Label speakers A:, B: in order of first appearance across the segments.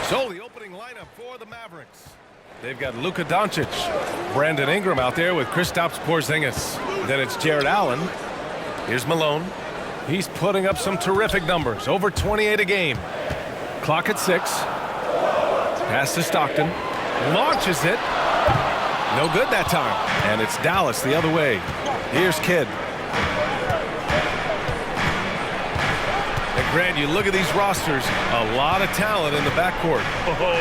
A: So the opening lineup for the Mavericks. They've got Luka Doncic, Brandon Ingram out there with Kristaps Porzingis. Then it's Jared Allen. Here's Malone. He's putting up some terrific numbers, over 28 a game. Clock at 6. Pass to Stockton. Launches it. No good that time. And it's Dallas the other way. Here's Kidd. And Grant, you look at these rosters, a lot of talent in the backcourt.
B: Oh,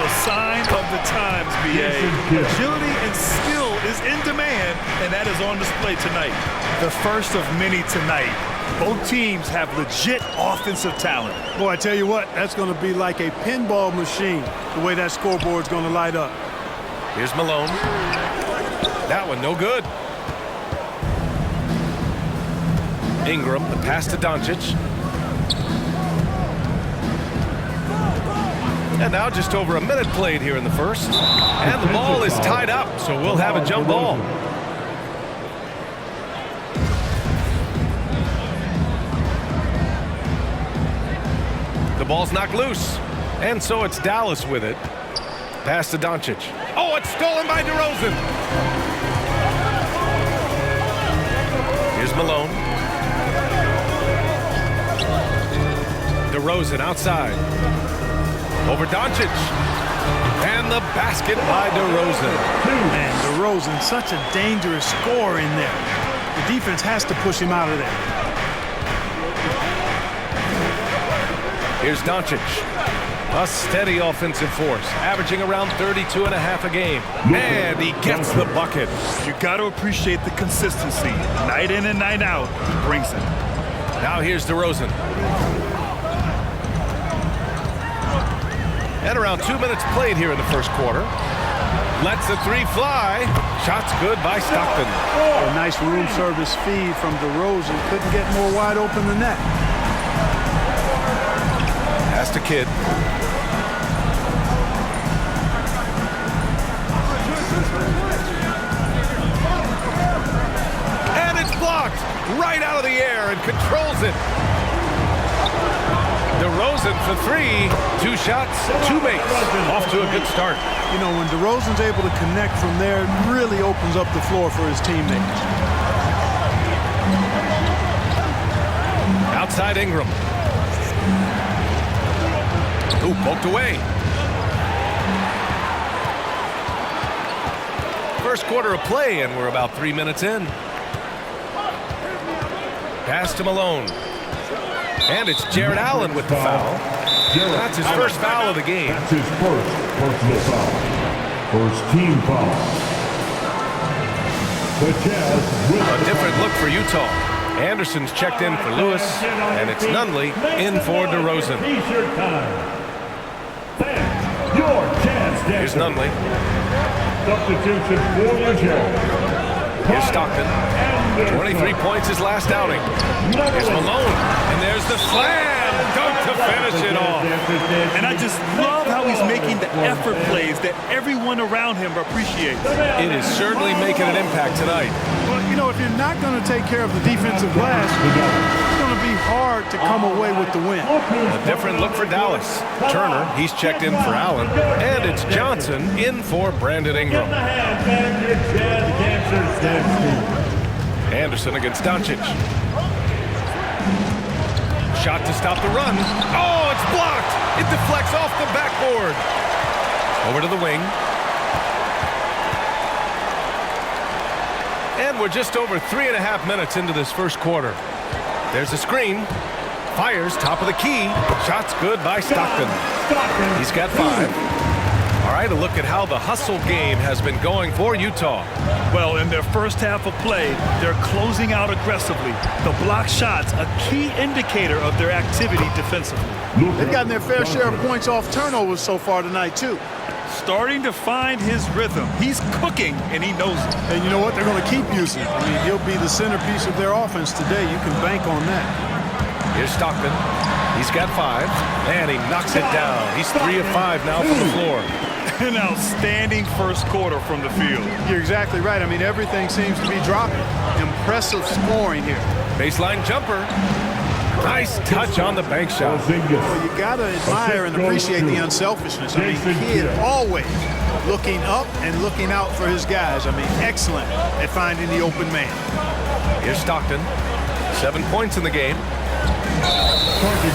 B: a sign of the times, B.A. Agility and skill is in demand, and that is on display tonight. The first of many tonight. Both teams have legit offensive talent.
C: Boy, I tell you what, that's going to be like a pinball machine, the way that scoreboard's going to light up.
A: Here's Malone. That one no good. Ingram, the pass to Doncic. And now just over a minute played here in the first. And the ball is tied up, so we'll have a jump ball. The ball's knocked loose. And so it's Dallas with it. Pass to Doncic. Oh, it's stolen by DeRozan. Here's Malone. DeRozan outside. Over Doncic. And the basket by DeRozan.
C: Man, DeRozan, such a dangerous scorer in there. The defense has to push him out of there.
A: Here's Doncic. A steady offensive force, averaging around 32.5 a game. And he gets the bucket.
B: You got to appreciate the consistency. Night in and night out, he brings it.
A: Now here's DeRozan. And around 2 minutes played here in the first quarter. Lets the three fly. Shot's good by Stockton.
C: A nice room service feed from DeRozan. Couldn't get more wide open than that.
A: Pass to Kidd. And it's blocked right out of the air and controls it. DeRozan for 3. 2 shots, 2 makes. Off to a good start.
C: You know, when DeRozan's able to connect from there, it really opens up the floor for his teammates.
A: Outside Ingram. Ooh, poked away. First quarter of play, and we're about 3 minutes in. Pass to Malone. And it's Jared Allen with the foul. That's his first foul of the game.
D: That's his first personal foul. First team foul. The Jazz with
A: A different look for Utah. Anderson's checked in for Lewis, and it's Nunley in for DeRozan.
D: T-shirt time. Fans, your Jazz
A: Here's
D: dancer.
A: Nunley.
D: Substitution for the Jazz.
A: Here's Stockton. 23 points his last outing. Here's Malone. And there's the slam. Dunk to finish it off.
B: And I just love how he's making the effort plays that everyone around him appreciates.
A: It is certainly making an impact tonight.
C: Well, you know, if you're not going to take care of the defensive glass, it's going to be hard to come away with the win.
A: A different look for Dallas. Turner, he's checked in for Allen. And it's Johnson in for Brandon Ingram. Anderson against Doncic. Shot to stop the run. Oh, it's blocked. It deflects off the backboard. Over to the wing. And we're just over 3.5 minutes into this first quarter. There's a screen. Fires top of the key. Shot's good by Stockton. He's got 5. All right, a look at how the hustle game has been going for Utah.
B: Well, in their first half of play, they're closing out aggressively. The block shots, a key indicator of their activity defensively.
C: They've gotten their fair share of points off turnovers so far tonight, too.
B: Starting to find his rhythm. He's cooking, and he knows it.
C: And you know what? They're going to keep using it. I mean, he'll be the centerpiece of their offense today. You can bank on that.
A: Here's Stockton. He's got 5, and he knocks it down. He's 3 of 5 now from the floor.
B: An outstanding first quarter from the field.
C: You're exactly right. I mean, everything seems to be dropping. Impressive scoring here.
A: Baseline jumper. Nice touch on the bank shot.
C: Well, you got to admire and appreciate the unselfishness. I mean, kid always looking up and looking out for his guys. I mean, excellent at finding the open man.
A: Here's Stockton. 7 points in the game.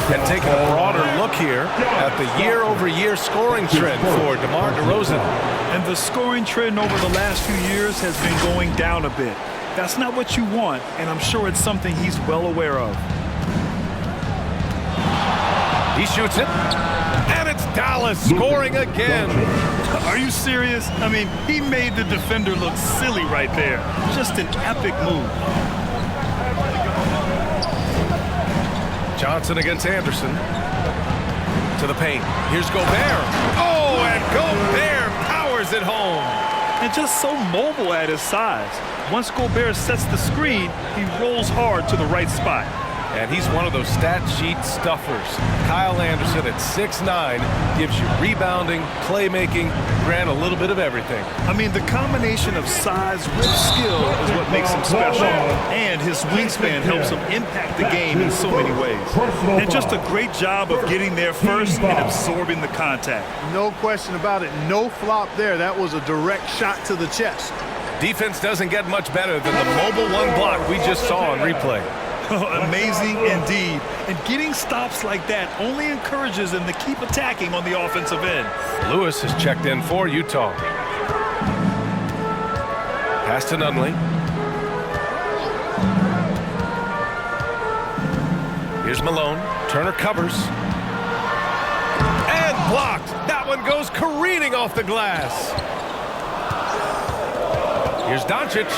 A: And taking a broader look here at the year-over-year scoring trend for DeMar DeRozan.
B: And the scoring trend over the last few years has been going down a bit. That's not what you want, and I'm sure it's something he's well aware of.
A: He shoots it, and it's Dallas scoring again.
B: Are you serious? I mean, he made the defender look silly right there. Just an epic move.
A: Johnson against Anderson. To the paint. Here's Gobert. Oh, and Gobert powers it home.
B: And just so mobile at his size. Once Gobert sets the screen, he rolls hard to the right spot.
A: And he's one of those stat sheet stuffers. Kyle Anderson at 6'9" gives you rebounding, playmaking, grant a little bit of everything.
B: I mean, the combination of size with skill is what makes him special. And his wingspan helps him impact the game in so many ways. And just a great job of getting there first and absorbing the contact.
C: No question about it. No flop there. That was a direct shot to the chest.
A: Defense doesn't get much better than the mobile one block we just saw on replay.
B: Amazing indeed. And getting stops like that only encourages them to keep attacking on the offensive end.
A: Lewis has checked in for Utah. Pass to Nunley. Here's Malone. Turner covers. And blocked. That one goes careening off the glass. Here's Doncic.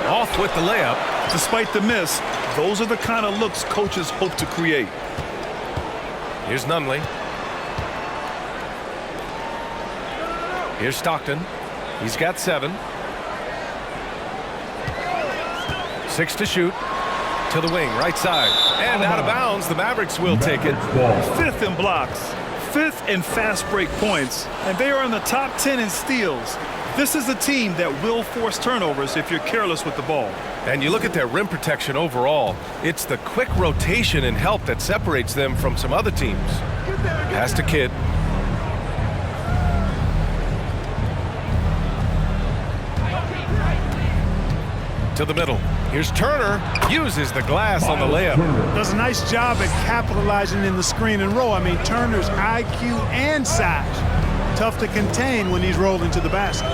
A: Off with the layup.
B: Despite the miss, those are the kind of looks coaches hope to create.
A: Here's Nunley. Here's Stockton. He's got 7. 6 to shoot. To the wing, right side. And out of bounds, the Mavericks will take it.
B: 5th in blocks, 5th in fast break points, and they are in the top 10 in steals. This is a team that will force turnovers if you're careless with the ball.
A: And you look at their rim protection overall, it's the quick rotation and help that separates them from some other teams. Pass to Kidd. To the middle. Here's Turner. Uses the glass on the layup.
C: Does a nice job at capitalizing in the screen and roll. I mean, Turner's IQ and size. Tough to contain when he's rolling to the basket.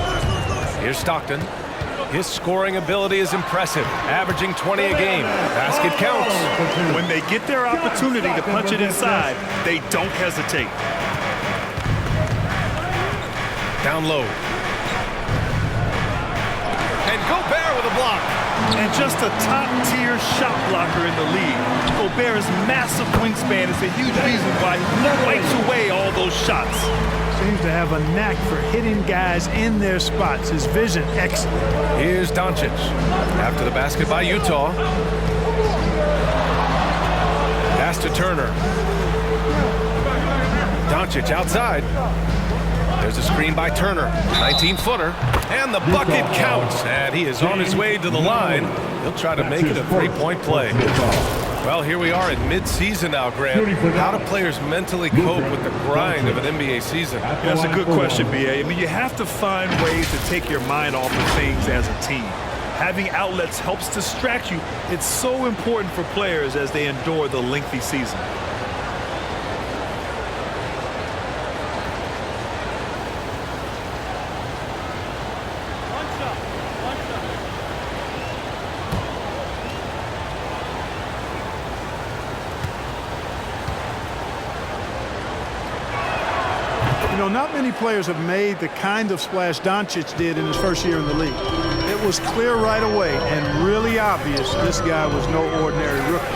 A: Here's Stockton. His scoring ability is impressive, averaging 20 a game. Basket counts.
B: When they get their opportunity to punch it inside, they don't hesitate.
A: Down low. And Gobert with a block.
B: And just a top-tier shot blocker in the league. Gobert's massive wingspan is a huge reason why he wipes away all those shots.
C: Seems to have a knack for hitting guys in their spots. His vision, excellent.
A: Here's Doncic. After the basket by Utah. Pass to Turner. Doncic outside. There's a screen by Turner. 19-footer. And the bucket counts. And he is on his way to the line. He'll try to make it a three-point play. Well, here we are in mid-season now, Grant. How do players mentally cope with the grind of an NBA season?
B: That's a good question, B.A. I mean, you have to find ways to take your mind off of things as a team. Having outlets helps distract you. It's so important for players as they endure the lengthy season.
C: You know, not many players have made the kind of splash Doncic did in his first year in the league. It was clear right away and really obvious this guy was no ordinary rookie.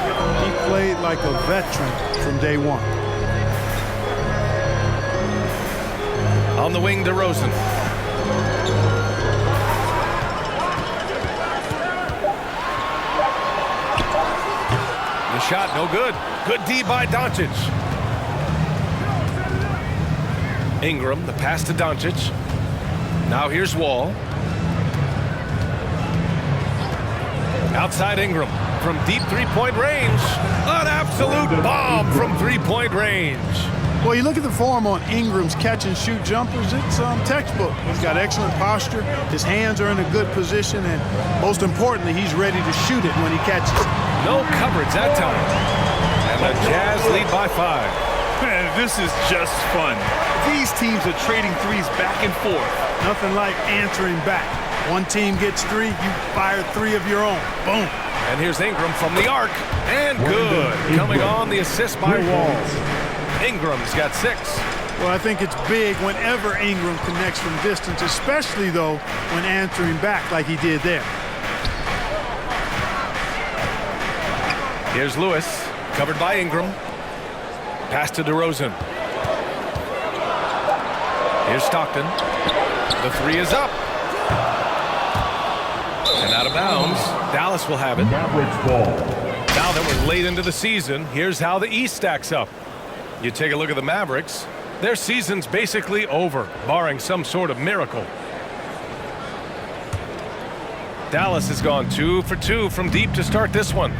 C: He played like a veteran from day one.
A: On the wing, DeRozan. The shot, no good. Good D by Doncic. Ingram, the pass to Doncic. Now here's Wall. Outside Ingram. from deep three-point range. An absolute bomb from three-point range.
C: Well, you look at the form on Ingram's catch-and-shoot jumpers, it's textbook. He's got excellent posture, his hands are in a good position, and most importantly, he's ready to shoot it when he catches it.
A: No coverage that time. And the Jazz lead by 5.
B: Man, this is just fun. These teams are trading threes back and forth.
C: Nothing like answering back. One team gets 3, you fire 3 of your own. Boom.
A: And here's Ingram from the arc. And good. Coming on the assist by Wall. Ingram's got 6.
C: Well, I think it's big whenever Ingram connects from distance, especially, though, when answering back like he did there.
A: Here's Lewis, covered by Ingram. Pass to DeRozan. Here's Stockton. The 3 is up. And out of bounds. Dallas will have it.
D: Mavericks ball.
A: Now that we're late into the season, here's how the East stacks up. You take a look at the Mavericks. Their season's basically over, barring some sort of miracle. Dallas has gone 2 for 2 from deep to start this one.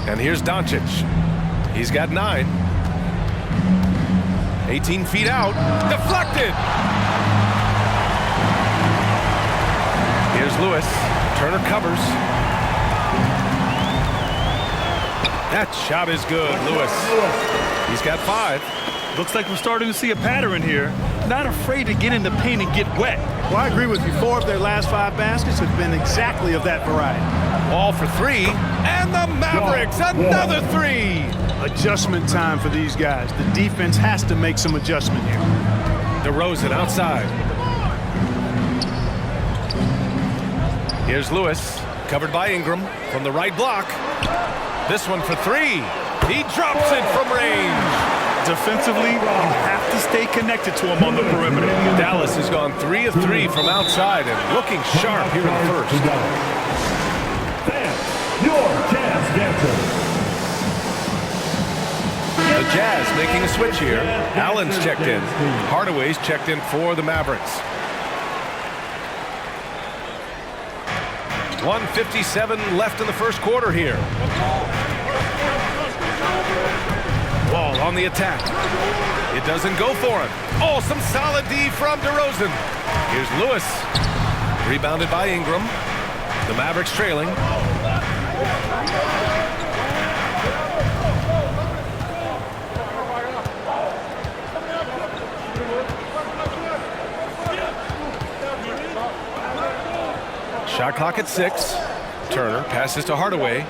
A: And here's Doncic. He's got 9. 18 feet out. Deflected! Here's Lewis. Turner covers. That shot is good, Lewis. He's got 5.
B: Looks like we're starting to see a pattern here. Not afraid to get in the paint and get wet.
C: Well, I agree with you. 4 of their last 5 baskets have been exactly of that variety.
A: Ball for 3. And the Mavericks, another 3.
C: Adjustment time for these guys. The defense has to make some adjustment here.
A: DeRozan outside. Here's Lewis, covered by Ingram from the right block. This one for 3. He drops it from range.
B: Defensively, you have to stay connected to him on the perimeter.
A: Dallas has gone 3 of 3 from outside and looking sharp here in the first.
D: Your Jazz dancer.
A: The Jazz making a switch here. Allen's checked in. Hardaway's checked in for the Mavericks. 1:57 left in the first quarter here. Wall on the attack. It doesn't go for him. Oh, some solid D from DeRozan. Here's Lewis. Rebounded by Ingram. The Mavericks trailing. Shot clock at 6. Turner passes to Hardaway.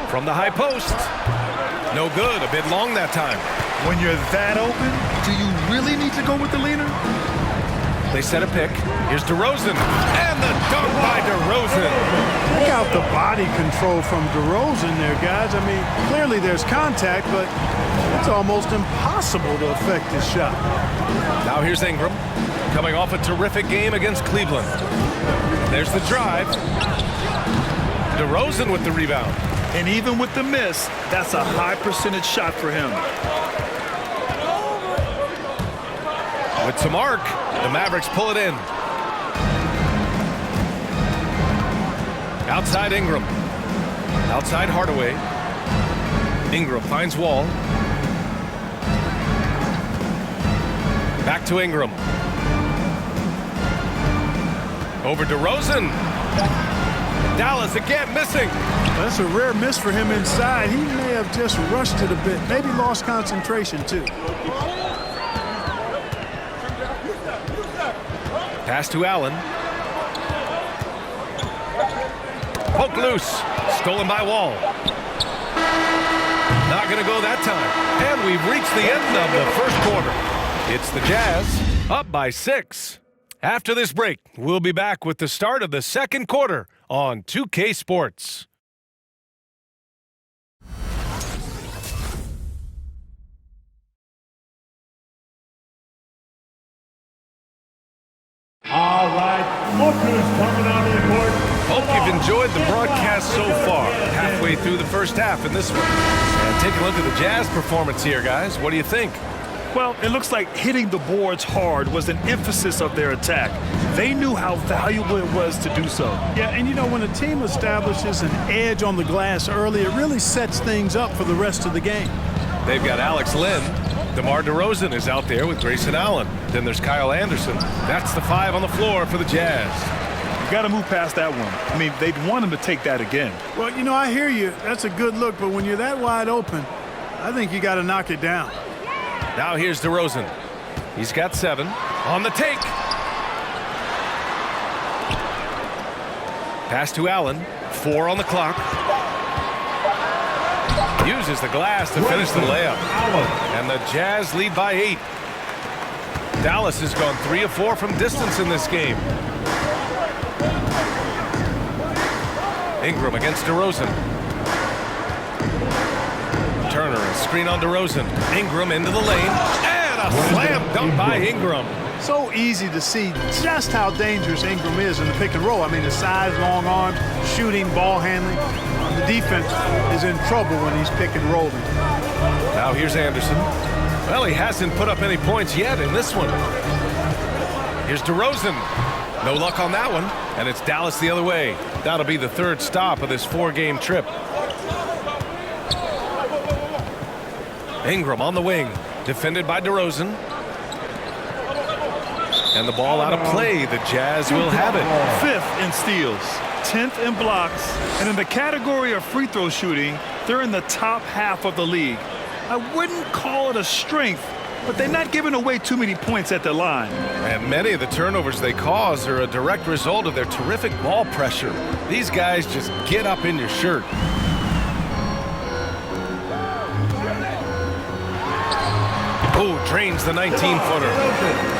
A: From the high post. No good. A bit long that time.
B: When you're that open, do you really need to go with the leaner?
A: They set a pick. Here's DeRozan. And the dunk by DeRozan.
C: Check out the body control from DeRozan there, guys. I mean, clearly there's contact, but it's almost impossible to affect his shot.
A: Now here's Ingram, coming off a terrific game against Cleveland. There's the drive. DeRozan with the rebound.
B: And even with the miss, that's a high percentage shot for him.
A: With some arc, the Mavericks pull it in. Outside Ingram. Outside Hardaway. Ingram finds Wall. Back to Ingram. Over DeRozan. Dallas again missing.
C: That's a rare miss for him inside. He may have just rushed it a bit. Maybe lost concentration, too.
A: Pass to Allen. Poke loose. Stolen by Wall. Not going to go that time. And we've reached the end of the first quarter. It's the Jazz up by 6. After this break, we'll be back with the start of the second quarter on 2K Sports.
D: All right, look who's coming out of the court.
A: Hope you've enjoyed the broadcast so far. Halfway through the first half in this one. And take a look at the Jazz performance here, guys. What do you think?
B: Well, it looks like hitting the boards hard was an emphasis of their attack. They knew how valuable it was to do so.
C: Yeah, and you know, when a team establishes an edge on the glass early, it really sets things up for the rest of the game.
A: They've got Alex Lynn. DeMar DeRozan is out there with Grayson Allen. Then there's Kyle Anderson. That's the 5 on the floor for the Jazz.
B: You got to move past that one. I mean, they'd want him to take that again.
C: Well, you know, I hear you. That's a good look, but when you're that wide open, I think you got to knock it down.
A: Now here's DeRozan. He's got 7. On the take. Pass to Allen. 4 on the clock. Uses the glass to finish the layup. And the Jazz lead by 8. Dallas has gone 3 of 4 from distance in this game. Ingram against DeRozan. Turner, a screen on DeRozan. Ingram into the lane. And a slam dunk by Ingram.
C: So easy to see just how dangerous Ingram is in the pick and roll. I mean, the size, long arm, shooting, ball handling. The defense is in trouble when he's pick and rolling.
A: Now here's Anderson. Well, he hasn't put up any points yet in this one. Here's DeRozan. No luck on that one. And it's Dallas the other way. That'll be the 3rd stop of this 4-game trip. Ingram on the wing. Defended by DeRozan. And the ball out of play. The Jazz will have it.
B: 5th in steals, 10th in blocks, and in the category of free throw shooting, they're in the top half of the league. I wouldn't call it a strength, but they're not giving away too many points at the line.
A: And many of the turnovers they cause are a direct result of their terrific ball pressure. These guys just get up in your shirt. Oh, drains the 19-footer.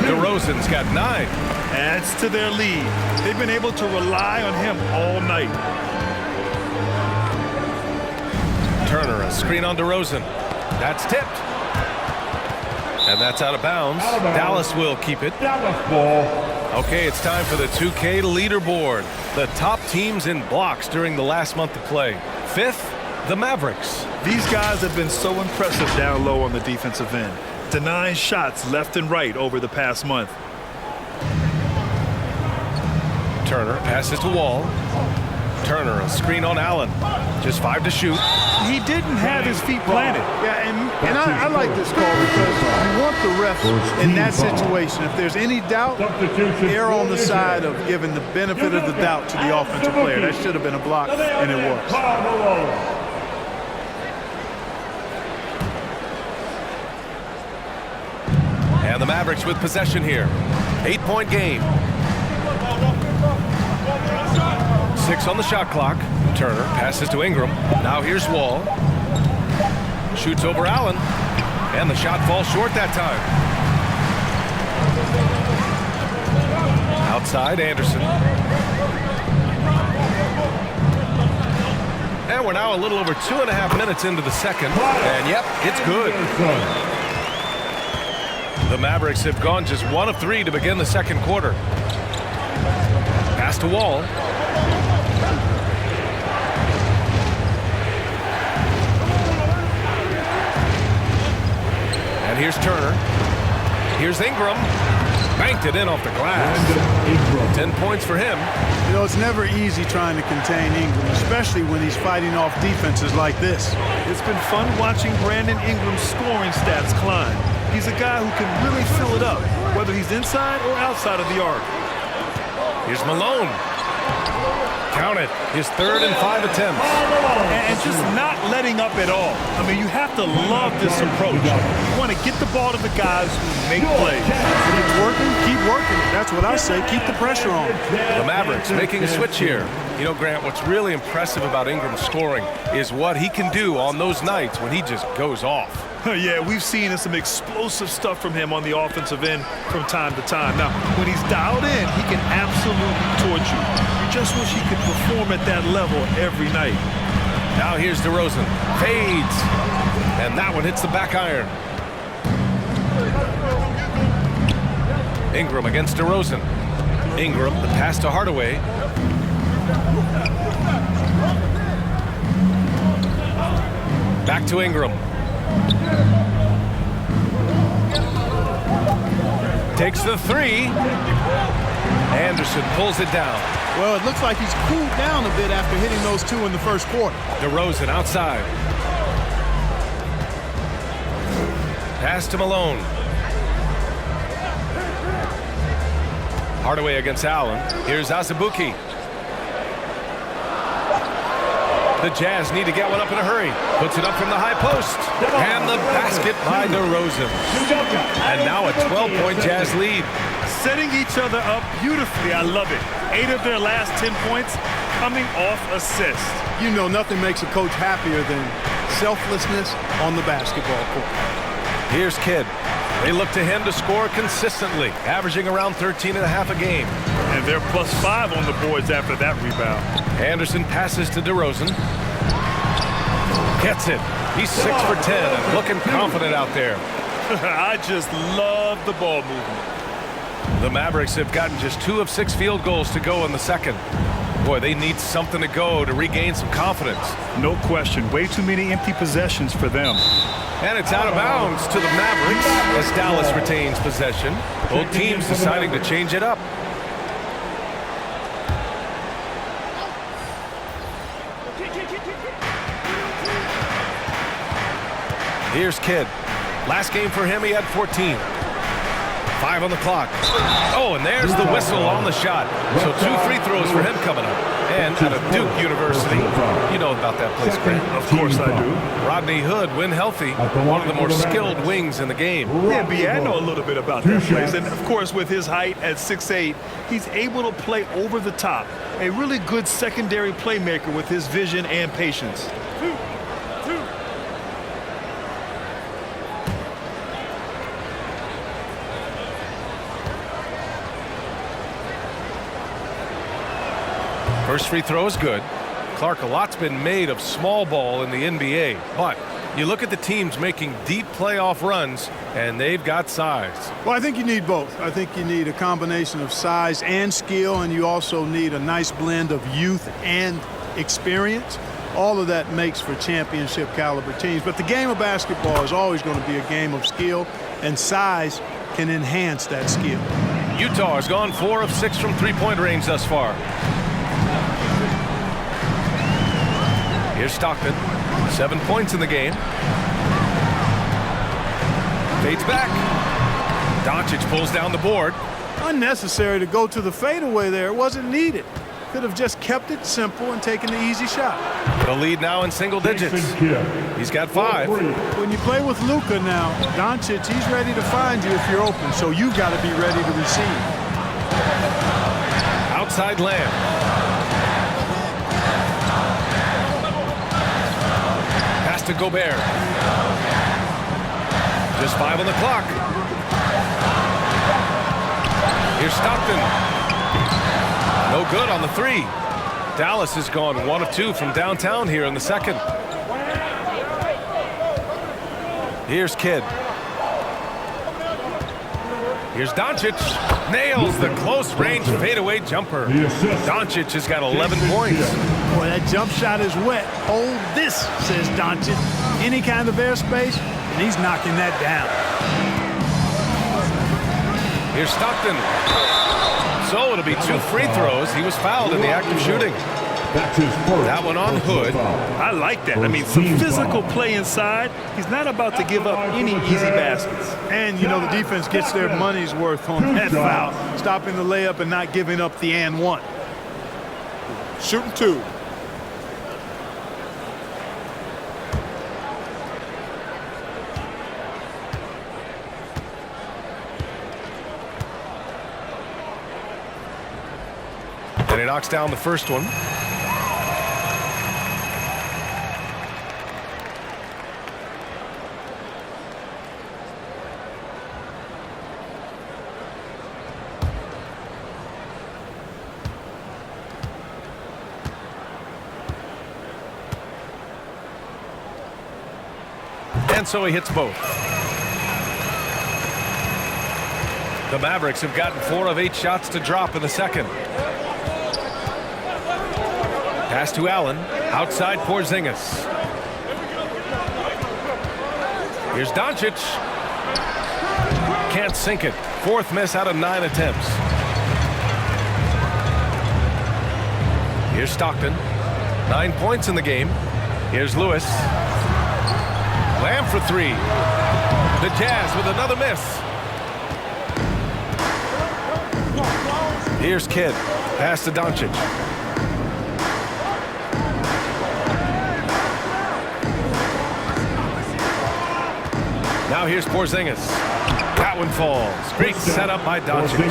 A: DeRozan's got 9.
B: Adds to their lead. They've been able to rely on him all night.
A: Turner, a screen on DeRozan. That's tipped. And that's out of bounds. Dallas will keep it. Okay, it's time for the 2K leaderboard. The top teams in blocks during the last month of play. 5th, the Mavericks.
B: These guys have been so impressive down low on the defensive end, denying shots left and right over the past month.
A: Turner passes to Wall. Turner, a screen on Allen. Just 5 to shoot.
B: He didn't have his feet planted.
C: Yeah, and I like this call because you want the ref in that situation. If there's any doubt, err on the side of giving the benefit of the doubt to the offensive player. That should have been a block, and it was.
A: And the Mavericks with possession here. 8-point game. 6 on the shot clock. Turner passes to Ingram. Now here's Wall. Shoots over Allen. And the shot falls short that time. Outside, Anderson. And we're now a little over 2.5 minutes into the second. And yep, it's good. The Mavericks have gone just 1 of 3 to begin the second quarter. Pass to Wall. And here's Turner. Here's Ingram. Banked it in off the glass. 10 points for him.
C: You know, it's never easy trying to contain Ingram, especially when he's fighting off defenses like this.
B: It's been fun watching Brandon Ingram's scoring stats climb. He's a guy who can really fill it up, whether he's inside or outside of the arc.
A: Here's Malone. Count it. His 3rd and 5 attempts.
B: And just not letting up at all. I mean, you have to love this approach. You want to get the ball to the guys who make plays.
C: Keep working, keep working. That's what I say. Keep the pressure on.
A: The Mavericks making a switch here. You know, Grant, what's really impressive about Ingram's scoring is what he can do on those nights when he just goes off.
B: Yeah, we've seen some explosive stuff from him on the offensive end from time to time. Now, when he's dialed in, he can absolutely torch you. You just wish he could perform at that level every night.
A: Now here's DeRozan. Fades. And that one hits the back iron. Ingram against DeRozan. Ingram, the pass to Hardaway. Back to Ingram. takes the three. Anderson pulls it down.
C: Well, it looks like he's cooled down a bit after hitting those two in the first quarter.
A: DeRozan outside. Pass to Malone. Hardaway against Allen. Here's Azubuike. The Jazz need to get one up in a hurry. Puts it up from the high post. And the basket by DeRozan. And now a 12-point Jazz lead.
B: Setting each other up beautifully. I love it. 8 of their last 10 points coming off assists.
C: You know, nothing makes a coach happier than selflessness on the basketball court.
A: Here's Kidd. They look to him to score consistently, averaging around 13.5 a game.
B: And they're +5 on the boards after that rebound.
A: Anderson passes to DeRozan. Gets it. He's 6 for 10 and looking confident out there.
B: I just love the ball movement.
A: The Mavericks have gotten just 2 of 6 field goals to go in the second. Boy, they need something to go to regain some confidence.
B: No question. Way too many empty possessions for them.
A: And it's out of bounds to the Mavericks as Dallas retains possession. Both teams deciding to change it up. Here's Kidd. Last game for him, he had 14. 5 on the clock. Oh, and there's the whistle on the shot. So 2 free throws for him coming up. And out of Duke University, you know about that place, Grant.
B: Of course I do.
A: Rodney Hood, when healthy, one of the more skilled wings in the game.
B: Yeah, B.A., I know a little bit about that place. And, of course, with his height at 6'8", he's able to play over the top. A really good secondary playmaker with his vision and patience.
A: First free throw is good. Clark, a lot's been made of small ball in the NBA, but you look at the teams making deep playoff runs, and they've got size.
C: Well, I think you need both. I think you need a combination of size and skill, and you also need a nice blend of youth and experience. All of that makes for championship caliber teams. But the game of basketball is always going to be a game of skill, and size can enhance that skill.
A: Utah has gone 4 of 6 from three-point range thus far. Here's Stockton. 7 points in the game. Fades back. Doncic pulls down the board.
C: Unnecessary to go to the fadeaway there. It wasn't needed. Could have just kept it simple and taken the easy shot.
A: The lead now in single digits. He's got 5.
C: When you play with Luka now, Doncic, he's ready to find you if you're open, so you've got to be ready to receive.
A: Outside Lamb. Pass to Gobert. Just 5 on the clock. Here's Stockton. No good on the 3. Dallas has gone 1 of 2 from downtown here in the second. Here's Kidd. Here's Doncic. Nails the close-range fadeaway jumper. Doncic has got 11 points.
C: Boy, that jump shot is wet. Hold this, says Doncic. Any kind of airspace, and he's knocking that down.
A: Here's Stockton. So it'll be 2 free throws. He was fouled in the act of shooting. That one on Hood.
B: I like that. I mean, some physical play inside. He's not about to give up any easy baskets.
C: And, you know, the defense gets their money's worth on that foul. Stopping the layup and not giving up the and 1. Shooting 2.
A: And he knocks down the first one. And so he hits both. The Mavericks have gotten 4 of 8 shots to drop in the second. Pass to Allen. Outside Porzingis. Here's Doncic. can't sink it. 4th miss out of 9 attempts. Here's Stockton. 9 points in the game. Here's Lewis. Lamb for 3. The Jazz with another miss. Here's Kidd. Pass to Doncic. Now here's Porzingis. That one falls. Great setup by Doncic.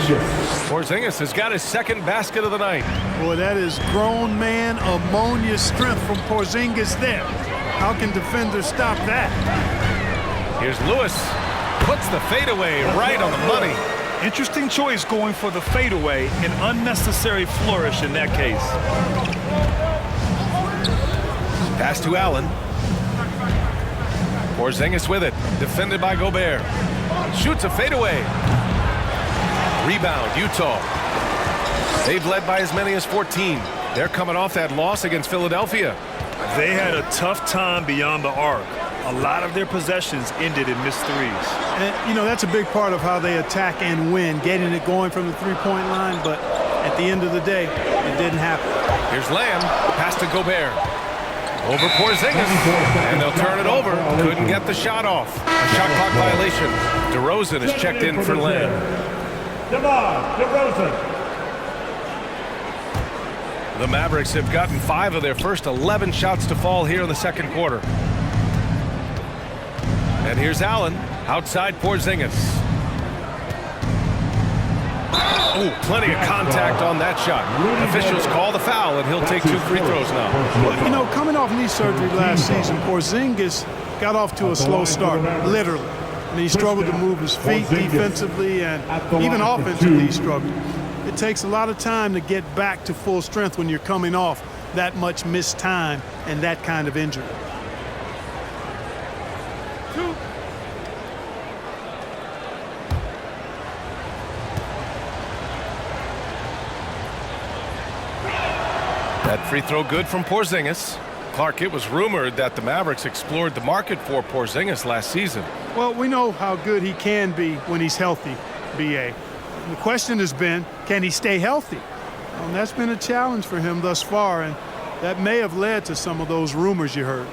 A: Porzingis has got his 2nd basket of the night.
C: Boy, that is grown man ammonia strength from Porzingis there. How can defenders stop that?
A: Here's Lewis. Puts the fadeaway right on the money.
B: Interesting choice going for the fadeaway. An unnecessary flourish in that case.
A: Pass to Allen. Porzingis with it. Defended by Gobert. Shoots a fadeaway. Rebound, Utah. They've led by as many as 14. They're coming off that loss against Philadelphia.
B: They had a tough time beyond the arc. A lot of their possessions ended in missed threes.
C: And, you know, that's a big part of how they attack and win, getting it going from the three-point line, but at the end of the day, it didn't happen.
A: Here's Lamb. Pass to Gobert. Over Porzingis. And they'll turn it over. Couldn't get the shot off. A shot clock violation. DeRozan is checked in for Lamb.
D: DeRozan.
A: The Mavericks have gotten 5 of their first 11 shots to fall here in the 2nd quarter. And here's Allen. Outside Porzingis. Oh, plenty of contact on that shot. Officials call the foul, and he'll take 2 free throws now.
C: Well, you know, coming off knee surgery last season, Porzingis got off to a slow start, literally. And he struggled to move his feet defensively, and even offensively he struggled. It takes a lot of time to get back to full strength when you're coming off that much missed time and that kind of injury.
A: That free throw good from Porzingis. Clark, it was rumored that the Mavericks explored the market for Porzingis last season.
C: Well, we know how good he can be when he's healthy, B.A. The question has been, can he stay healthy? And that's been a challenge for him thus far, and that may have led to some of those rumors you heard.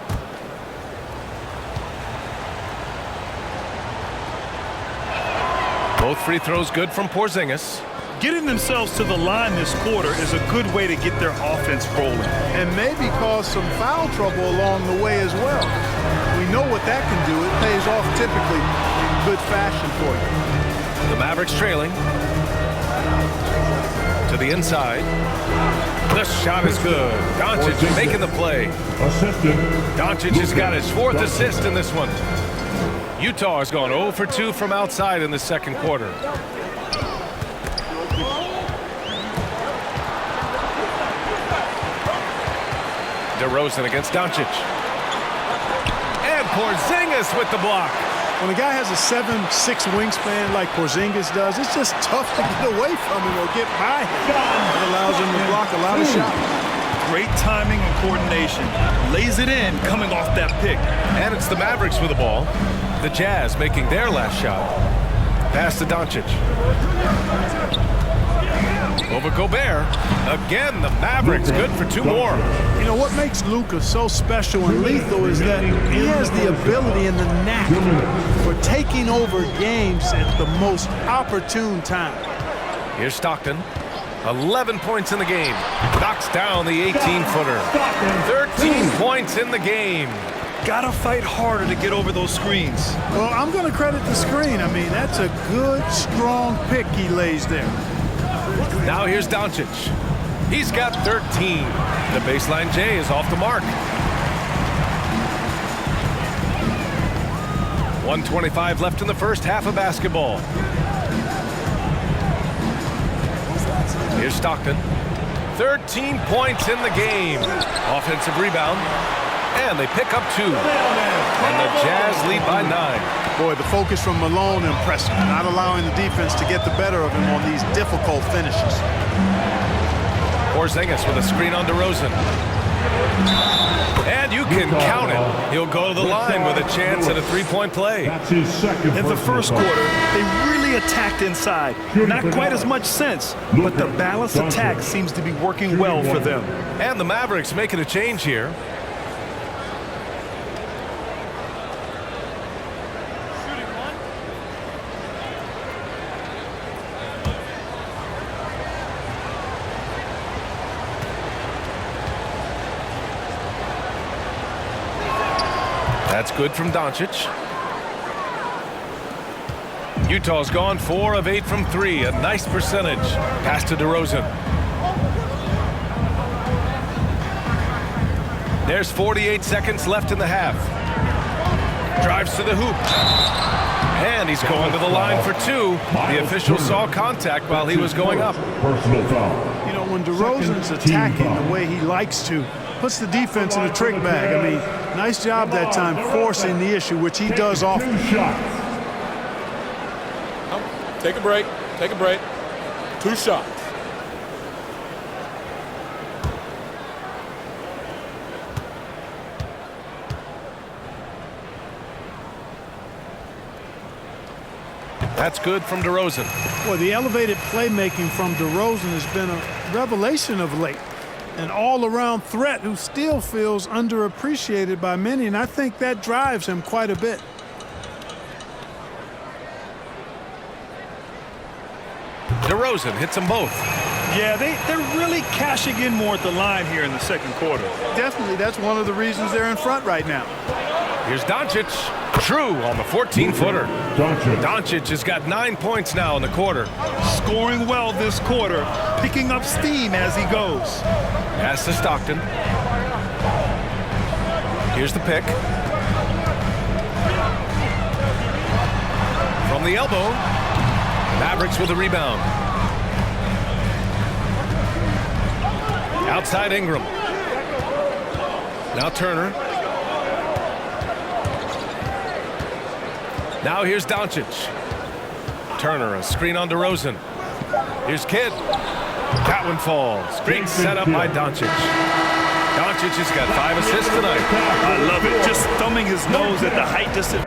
A: Both free throws good from Porzingis.
B: Getting themselves to the line this quarter is a good way to get their offense rolling.
C: And maybe cause some foul trouble along the way as well. We know what that can do. It pays off typically in good fashion for you.
A: The Mavericks trailing. To the inside. The shot is good. Doncic making the play. Doncic has got his 4th assist in this one. Utah has gone 0 for 2 from outside in the 2nd quarter. DeRozan against Doncic. And Porzingis with the block.
C: When a guy has a 7'6" wingspan like Porzingis does, it's just tough to get away from him or get by him. It allows him to block a lot of shots.
B: Great timing and coordination. Lays it in coming off that pick.
A: And it's the Mavericks with the ball. The Jazz making their last shot. Pass to Doncic. Over Gobert. Again, the Mavericks good for 2 more.
C: You know, what makes Luka so special and lethal is that he has the ability and the knack for taking over games at the most opportune time.
A: Here's Stockton. 11 points in the game. Knocks down the 18-footer. 13 points in the game.
B: Gotta fight harder to get over those screens.
C: Well, I'm going to credit the screen. I mean, that's a good, strong pick he lays there.
A: Now here's Doncic. He's got 13. The baseline J is off the mark. 1:25 left in the first half of basketball. Here's Stockton. 13 points in the game. Offensive rebound. And they pick up 2. And the Jazz lead by 9.
C: Boy, the focus from Malone impressive, not allowing the defense to get the better of him on these difficult finishes.
A: Porzingis with a screen on DeRozan. And You can count it. He'll go to the line with a chance at a three-point play.
D: That's his second.
B: In the first quarter, they really attacked inside. Not quite as much sense, but the balanced attack seems to be working well for them.
A: And the Mavericks making a change here. That's good from Doncic. Utah's gone 4 of 8 from 3. A nice percentage. Pass to DeRozan. There's 48 seconds left in the half. Drives to the hoop. And he's going to the line for 2. The official saw contact while he was going up.
D: Personal foul.
C: You know, when DeRozan's attacking the way he likes to, puts the defense in a trick bag. I mean, nice job that time forcing the issue, which he does often.
D: 2 shots.
E: Take a break. Take a break. 2 shots.
A: That's good from DeRozan.
C: Boy, the elevated playmaking from DeRozan has been a revelation of late. An all-around threat who still feels underappreciated by many, and I think that drives him quite a bit.
A: DeRozan hits them both.
B: Yeah, they're really cashing in more at the line here in the second quarter.
C: Definitely, that's one of the reasons they're in front right now.
A: Here's Doncic. True on the 14-footer. Doncic has got 9 points now in the quarter.
B: Scoring well this quarter, picking up steam as he goes.
A: Pass to Stockton. Here's the pick. From the elbow. Mavericks with a rebound. Outside Ingram. Now Turner. Now here's Doncic. Turner, a screen on DeRozan. Here's Kidd. That one falls. Great setup by Doncic. Doncic has got 5 assists tonight.
B: I love it. Just thumbing his nose at the height distance.